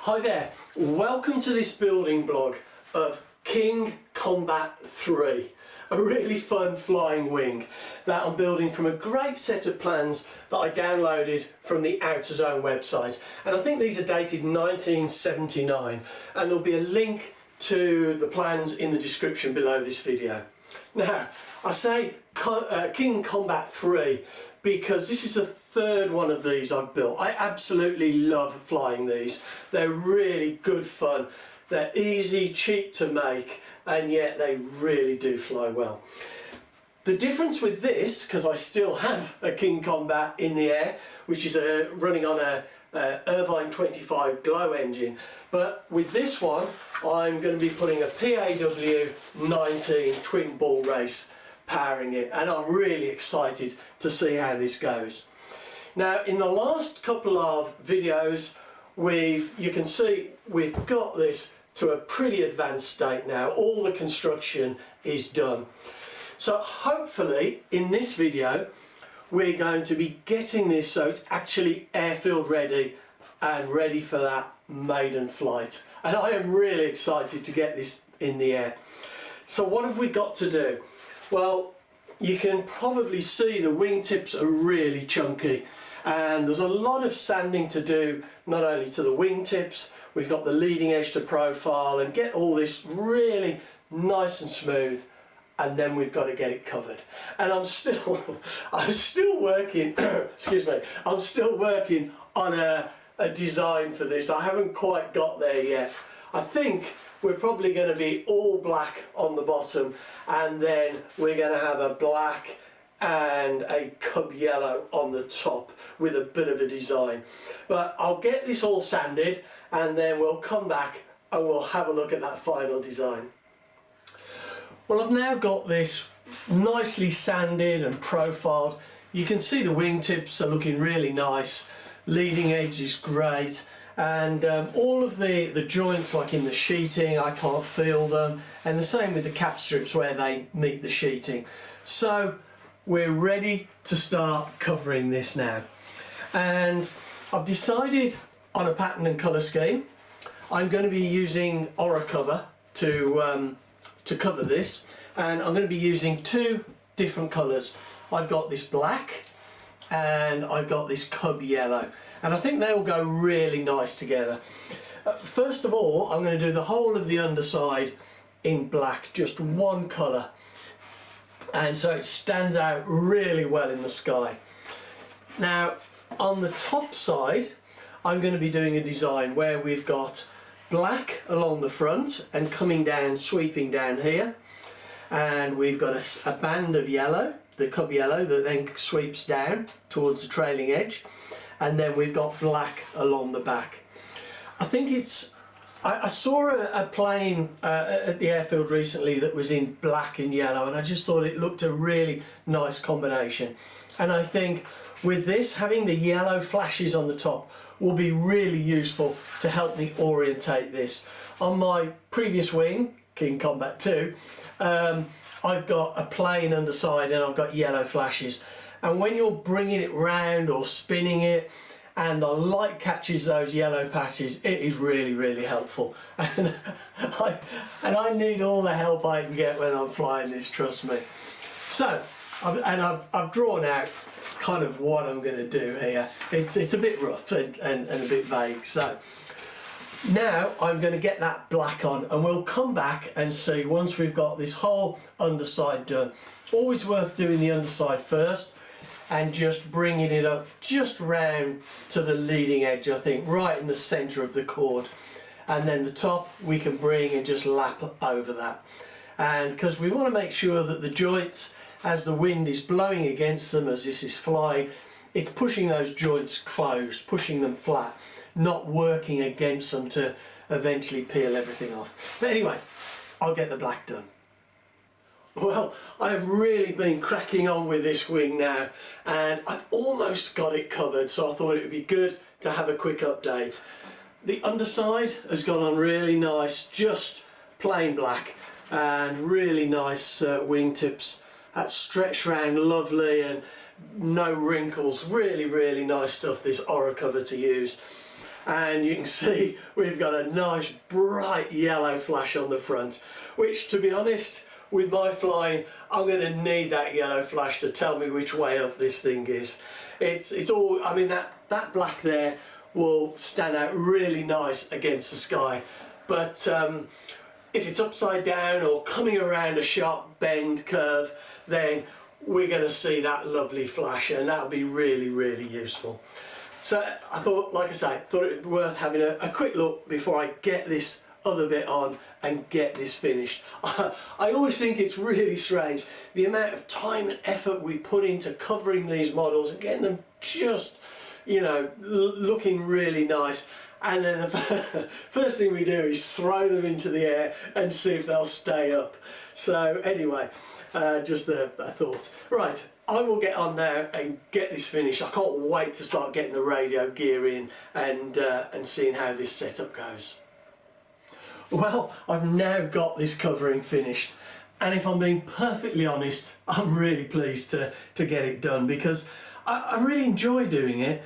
Hi there, welcome to this building blog of Kombat 3, a really fun flying wing that I'm building from a great set of plans that I downloaded from the Outer Zone website, and I think these are dated 1979, and there'll be a link to the plans in the description below this video. Now, I say Kombat 3 because this is the third one of these I've built. I absolutely love flying these. They're really good fun. They're easy, cheap to make, and yet they really do fly well. The difference with this, because I still have a Kombat in the air, which is running on a Irvine 25 glow engine, but with this one I'm going to be putting a PAW 19 twin ball race powering it, and I'm really excited to see how this goes. Now, in the last couple of videos you can see we've got this to a pretty advanced state now. All the construction is done. So hopefully in this video we're going to be getting this so it's actually airfield ready and ready for that maiden flight. And I am really excited to get this in the air. So what have we got to do? Well, you can probably see the wingtips are really chunky, and there's a lot of sanding to do, not only to the wingtips, we've got the leading edge to profile and get all this really nice and smooth, and then we've got to get it covered. And I'm still working excuse me, I'm still working on a design for this. I haven't quite got there yet. I think we're probably going to be all black on the bottom, and then we're going to have a black and a cub yellow on the top with a bit of a design. But I'll get this all sanded and then we'll come back and we'll have a look at that final design. Well, I've now got this nicely sanded and profiled. You can see the wingtips are looking really nice, leading edge is great, and all of the joints, like in the sheeting, I can't feel them, and the same with the cap strips where they meet the sheeting. So we're ready to start covering this now, and I've decided on a pattern and colour scheme. I'm going to be using Oracover to cover this, and I'm going to be using two different colours. I've got this black and I've got this cub yellow, and I think they will go really nice together. First of all, I'm going to do the whole of the underside in black, just one colour, and so it stands out really well in the sky. Now on the top side I'm going to be doing a design where we've got black along the front and coming down, sweeping down here, and we've got a band of yellow, the cub yellow, that then sweeps down towards the trailing edge, and then we've got black along the back. I think it's I saw a plane at the airfield recently that was in black and yellow, and I just thought it looked a really nice combination. And I think with this, having the yellow flashes on the top will be really useful to help me orientate this. On my previous wing, Kombat 2, I've got a plain underside and I've got yellow flashes. And when you're bringing it round or spinning it, and the light catches those yellow patches, it is really, really helpful. And I need all the help I can get when I'm flying this, trust me. So, I've drawn out kind of what I'm going to do here. It's a bit rough and a bit vague. So now I'm going to get that black on, and we'll come back and see once we've got this whole underside done. Always worth doing the underside first and just bringing it up just round to the leading edge, I think, right in the centre of the cord. And then the top we can bring and just lap over that. And because we want to make sure that the joints, as the wind is blowing against them as this is flying, it's pushing those joints closed, pushing them flat, not working against them to eventually peel everything off. But anyway, I'll get the black done. Well, I've really been cracking on with this wing now, and I've almost got it covered, so I thought it would be good to have a quick update. The underside has gone on really nice, just plain black, and really nice wingtips that stretch round lovely and no wrinkles. Really, really nice stuff, this Oracover to use. and you can see we've got a nice bright yellow flash on the front, which, to be honest, with my flying, I'm going to need that yellow flash to tell me which way up this thing is. It's all, I mean, that black there will stand out really nice against the sky, but if it's upside down or coming around a sharp bend curve, then we're going to see that lovely flash, and that'll be really, really useful. So I thought, like I say, thought it would be worth having a quick look before I get this other bit on and get this finished. I always think it's really strange the amount of time and effort we put into covering these models and getting them just, you know, looking really nice, and then the first thing we do is throw them into the air and see if they'll stay up. So anyway, just a thought. Right, I will get on now and get this finished. I can't wait to start getting the radio gear in and seeing how this setup goes. Well, I've now got this covering finished, and if I'm being perfectly honest, I'm really pleased to get it done, because I really enjoy doing it.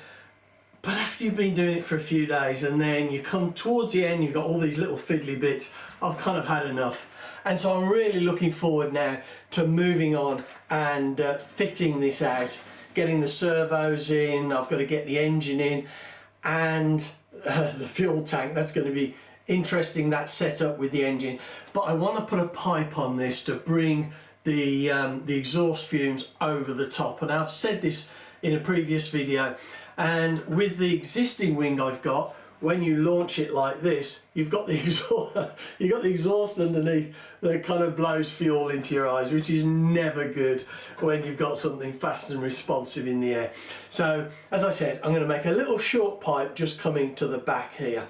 But after you've been doing it for a few days and then you come towards the end, you've got all these little fiddly bits, I've kind of had enough. And so I'm really looking forward now to moving on and fitting this out, getting the servos in. I've got to get the engine in, and the fuel tank. That's going to be interesting, that setup with the engine. But I want to put a pipe on this to bring the exhaust fumes over the top. And I've said this in a previous video, and with the existing wing I've got, when you launch it like this, you've got the exhaust underneath that kind of blows fuel into your eyes, which is never good when you've got something fast and responsive in the air. So as I said, I'm going to make a little short pipe just coming to the back here.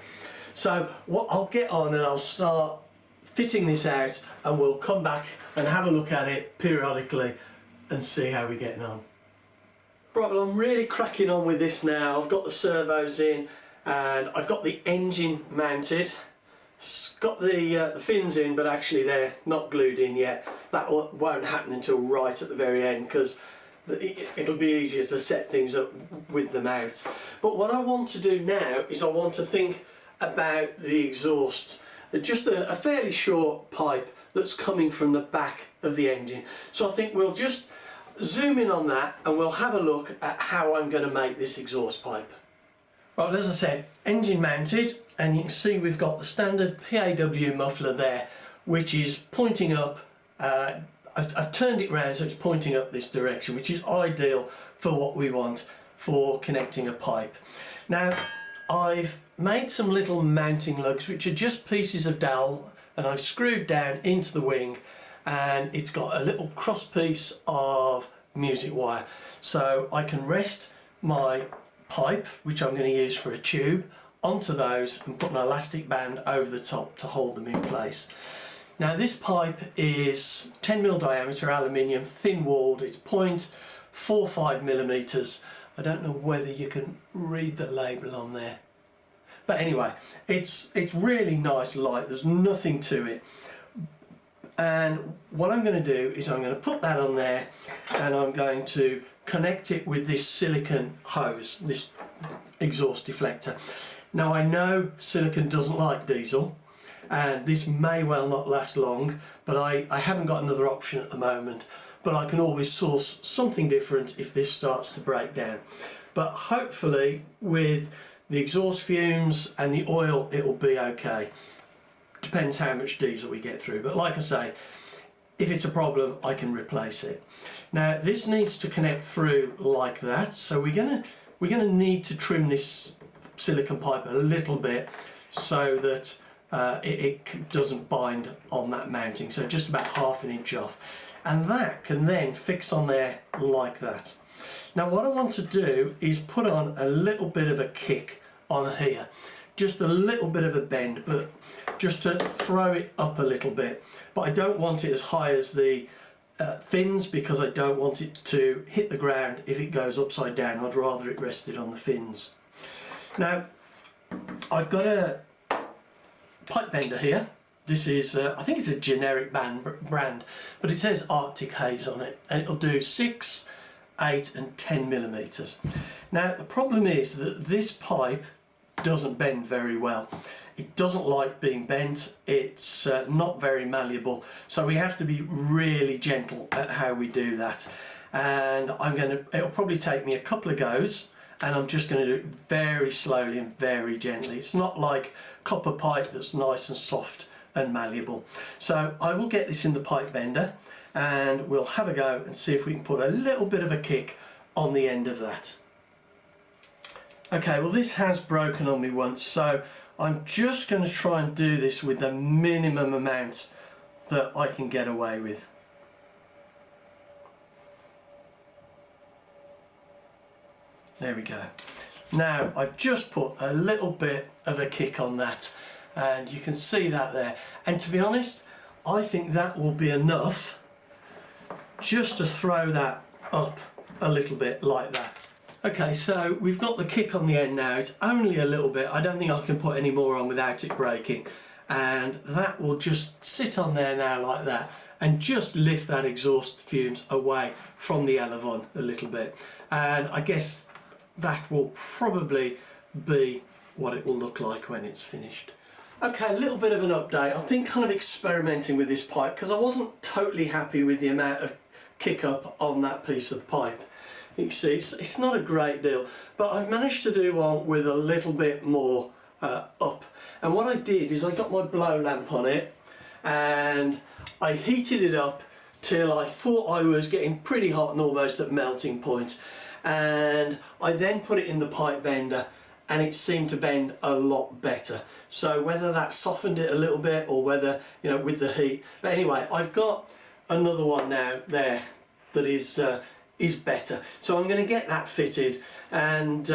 So what I'll get on and I'll start fitting this out, and we'll come back and have a look at it periodically and see how we're getting on. Right, well, I'm really cracking on with this now. I've got the servos in and I've got the engine mounted. It's got the fins in, but actually they're not glued in yet. That won't happen until right at the very end, because it'll be easier to set things up with them out. But what I want to do now is I want to think about the exhaust. Just a fairly short pipe that's coming from the back of the engine. So I think we'll just zoom in on that and we'll have a look at how I'm going to make this exhaust pipe. Right, as I said, engine mounted, and you can see we've got the standard PAW muffler there, which is pointing up. I've turned it round so it's pointing up this direction, which is ideal for what we want for connecting a pipe. Now, I've made some little mounting lugs, which are just pieces of dowel, and I've screwed down into the wing, and it's got a little cross piece of music wire, so I can rest my pipe, which I'm going to use for a tube, onto those and put an elastic band over the top to hold them in place. Now this pipe is 10mm diameter aluminium, thin walled. It's 0.45 millimeters. I don't know whether you can read the label on there, but anyway, it's really nice light. There's nothing to it. And what I'm going to do is I'm going to put that on there, and I'm going to connect it with this silicone hose, this exhaust deflector. Now I know silicone doesn't like diesel, and this may well not last long, but I haven't got another option at the moment. But I can always source something different if this starts to break down. But hopefully with the exhaust fumes and the oil it will be okay. Depends how much diesel we get through, but like I say, if it's a problem I can replace it. Now this needs to connect through like that, so we're gonna need to trim this silicone pipe a little bit so that it doesn't bind on that mounting, so just about ½ an inch off, and that can then fix on there like that. Now what I want to do is put on a little bit of a kick on here, just a little bit of a bend, but just to throw it up a little bit. But I don't want it as high as the fins, because I don't want it to hit the ground if it goes upside down. I'd rather it rested on the fins. Now I've got a pipe bender here. This is I think it's a generic brand, but it says Arctic Haze on it, and it'll do 6, 8 and 10 millimeters. Now the problem is that this pipe doesn't bend very well. It doesn't like being bent, it's not very malleable, so we have to be really gentle at how we do that. And it'll probably take me a couple of goes, and I'm just going to do it very slowly and very gently. It's not like copper pipe that's nice and soft and malleable. So I will get this in the pipe bender and we'll have a go and see if we can put a little bit of a kick on the end of that. Okay, well this has broken on me once, so I'm just going to try and do this with the minimum amount that I can get away with. There we go. Now I've just put a little bit of a kick on that, and you can see that there. And to be honest, I think that will be enough just to throw that up a little bit like that. Okay, so we've got the kick on the end now. It's only a little bit. I don't think I can put any more on without it breaking. And that will just sit on there now like that and just lift that exhaust fumes away from the elevon a little bit. And I guess that will probably be what it will look like when it's finished. Okay, a little bit of an update. I've been kind of experimenting with this pipe because I wasn't totally happy with the amount of kick up on that piece of pipe. You see, it's not a great deal, but I've managed to do one with a little bit more up. And what I did is I got my blow lamp on it and I heated it up till I thought I was getting pretty hot and almost at melting point. And I then put it in the pipe bender and it seemed to bend a lot better. So whether that softened it a little bit or whether, you know, with the heat. But anyway, I've got another one now there that is better. So I'm going to get that fitted, and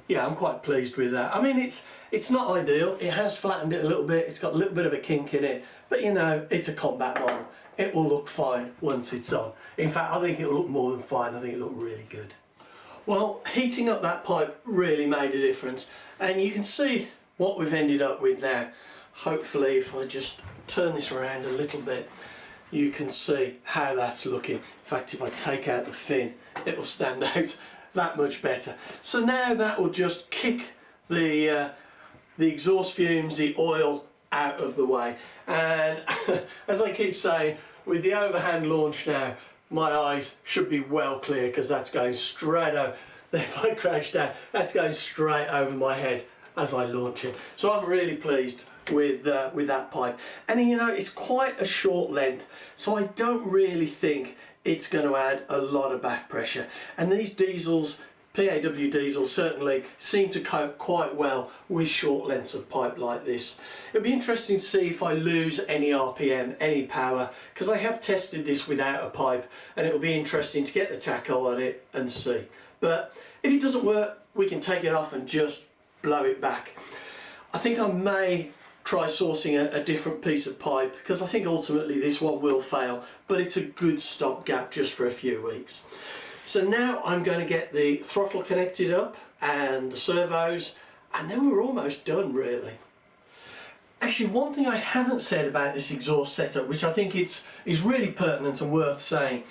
yeah, I'm quite pleased with that. I mean, it's not ideal. It has flattened it a little bit. It's got a little bit of a kink in it, but you know, it's a Kombat model. It will look fine once it's on. In fact, I think it'll look more than fine. I think it'll look really good. Well, heating up that pipe really made a difference, and you can see what we've ended up with now. Hopefully, if I just turn this around a little bit, you can see how that's looking. In fact, if I take out the fin, it will stand out that much better. So now that will just kick the exhaust fumes, the oil out of the way. And as I keep saying, with the overhand launch now, my eyes should be well clear because that's going straight over. If I crash down, that's going straight over my head as I launch it. So I'm really pleased with that pipe. And you know, it's quite a short length, so I don't really think it's going to add a lot of back pressure. And these diesels, PAW diesels, certainly seem to cope quite well with short lengths of pipe like this. It'll be interesting to see if I lose any RPM, any power, because I have tested this without a pipe, and it'll be interesting to get the tacho on it and see. But if it doesn't work, we can take it off and just blow it back. I think I may try sourcing a different piece of pipe, because I think ultimately this one will fail, but it's a good stopgap just for a few weeks. So now I'm going to get the throttle connected up and the servos, and then we're almost done really. Actually, one thing I haven't said about this exhaust setup, which I think is really pertinent and worth saying,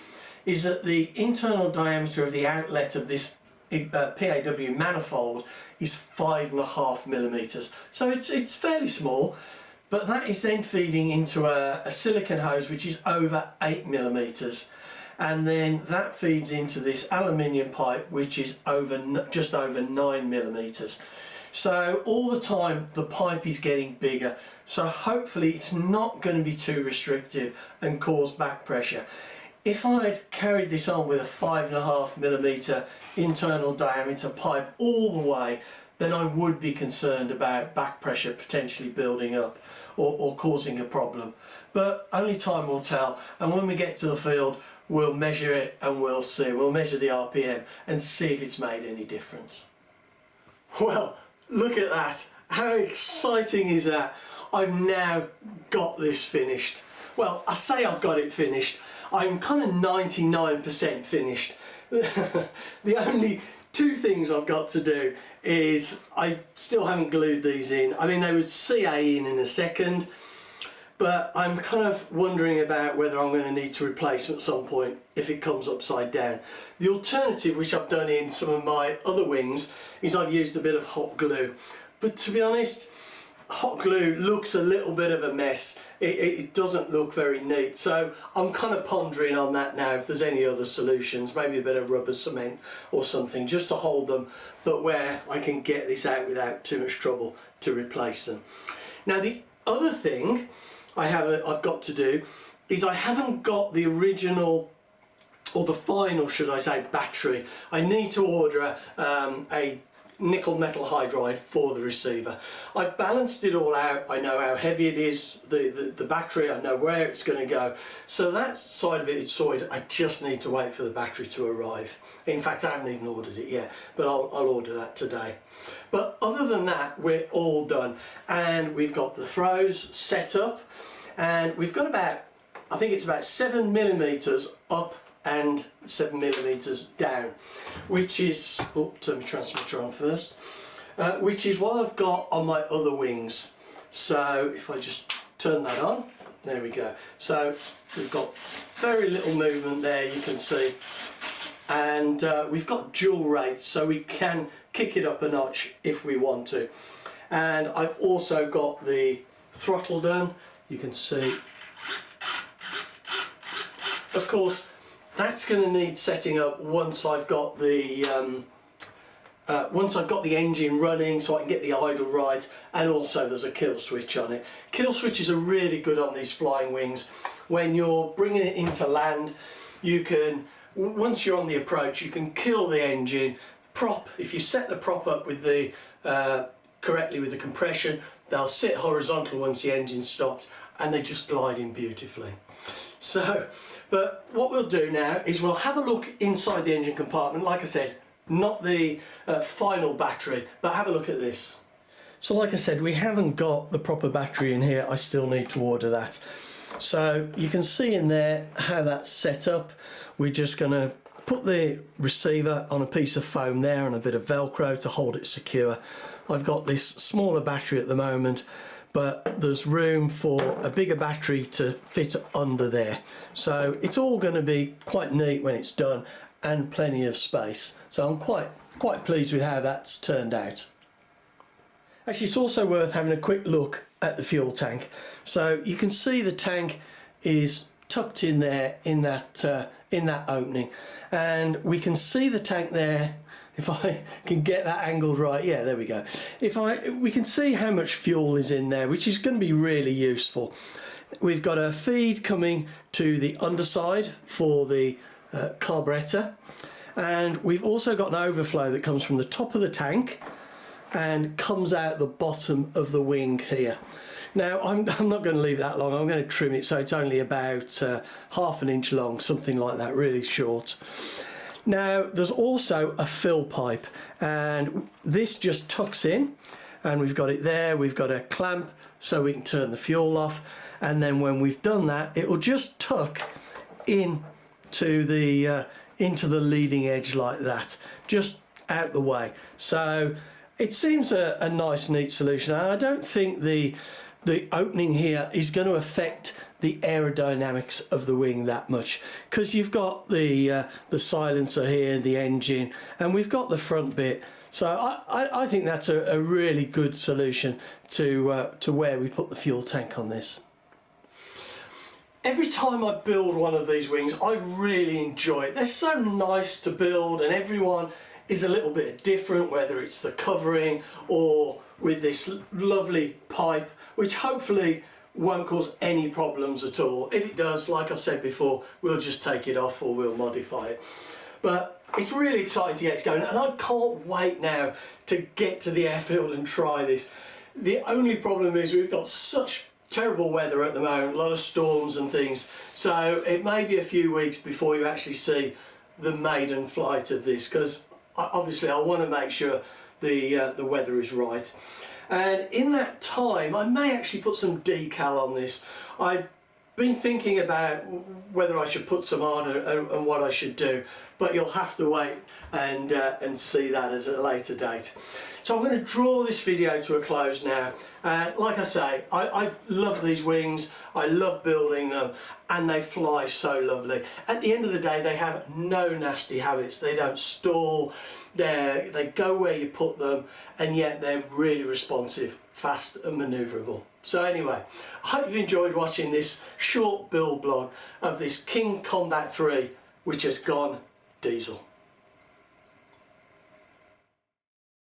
is that the internal diameter of the outlet of this PAW manifold is 5.5 millimeters. So it's fairly small, but that is then feeding into a silicon hose which is over 8 millimeters. And then that feeds into this aluminium pipe which is just over 9 millimeters. So all the time the pipe is getting bigger, so hopefully it's not going to be too restrictive and cause back pressure. If I had carried this on with a 5.5 millimeter internal diameter pipe all the way, then I would be concerned about back pressure potentially building up or causing a problem. But only time will tell, and when we get to the field we'll measure it and we'll see. We'll measure the RPM and see if it's made any difference. Well, look at that. How exciting is that? I've now got this finished. Well, I say I've got it finished. I'm kind of 99% finished. The only two things I've got to do is I still haven't glued these in. I mean, they would CA in a second, but I'm kind of wondering about whether I'm going to need to replace them at some point if it comes upside down. The alternative, which I've done in some of my other wings, is I've used a bit of hot glue. But to be honest, hot glue looks a little bit of a mess. It doesn't look very neat. So I'm kind of pondering on that now, if there's any other solutions, maybe a bit of rubber cement or something, just to hold them, but where I can get this out without too much trouble to replace them. Now the other thing I've got to do is I haven't got the original, or the final should I say, battery. I need to order a nickel metal hydride for the receiver. I've balanced it all out. I know how heavy it is, the battery, I know where it's going to go. So that side of it is sorted. I just need to wait for the battery to arrive. In fact, I haven't even ordered it yet, but I'll order that today. But other than that, we're all done. And we've got the throws set up, and we've got about, I think it's about 7mm up and 7mm down, which is, oh, turn my transmitter on first, which is what I've got on my other wings. So if I just turn that on, there we go. So we've got very little movement there, you can see, and we've got dual rates, so we can kick it up a notch if we want to. And I've also got the throttle done, you can see. Of course, that's going to need setting up once I've got the engine running, so I can get the idle right, and also there's a kill switch on it. Kill switches are really good on these flying wings. When you're bringing it into land, you can, once you're on the approach, you can kill the engine. If you set the prop up with the correctly with the compression, they'll sit horizontal once the engine's stopped, and they just glide in beautifully. So, but what we'll do now is we'll have a look inside the engine compartment. Like I said, not the final battery, but have a look at this. So like I said, we haven't got the proper battery in here. I still need to order that. So you can see in there how that's set up. We're just going to put the receiver on a piece of foam there and a bit of Velcro to hold it secure. I've got this smaller battery at the moment, but there's room for a bigger battery to fit under there. So it's all going to be quite neat when it's done, and plenty of space. So I'm quite pleased with how that's turned out. Actually, it's also worth having a quick look at the fuel tank. So you can see the tank is tucked in there in that opening, and we can see the tank there. If I can get that angled right, yeah, there we go. We can see how much fuel is in there, which is going to be really useful. We've got a feed coming to the underside for the carburetor, and we've also got an overflow that comes from the top of the tank and comes out the bottom of the wing here. Now I'm not going to leave that long. I'm going to trim it so it's only about half an inch long, something like that, really short. Now there's also a fill pipe, and this just tucks in, and we've got it there. We've got a clamp so we can turn the fuel off, and then when we've done that, it will just tuck in to the into the leading edge like that, just out the way. So it seems a nice, neat solution. And I don't think the opening here is going to affect the aerodynamics of the wing that much, because you've got the silencer here, the engine, and we've got the front bit. So I think that's a really good solution to where we put the fuel tank on this. Every time I build one of these wings, I really enjoy it. They're so nice to build, and everyone is a little bit different, whether it's the covering or with this lovely pipe, which hopefully won't cause any problems at all. If it does, like I've said before, we'll just take it off or we'll modify it. But it's really exciting to get it going, and I can't wait now to get to the airfield and try this. The only problem is we've got such terrible weather at the moment, a lot of storms and things, so it may be a few weeks before you actually see the maiden flight of this, because obviously I want to make sure the weather is right. And in that time, I may actually put some decal on this. I've been thinking about whether I should put some on and what I should do, but you'll have to wait and see that at a later date. So I'm going to draw this video to a close now. Like I say, I love these wings, I love building them, and they fly so lovely. At the end of the day, they have no nasty habits. They don't stall, they go where you put them, and yet they're really responsive, fast and manoeuvrable. So anyway, I hope you've enjoyed watching this short build blog of this King Kombat 3, which has gone diesel.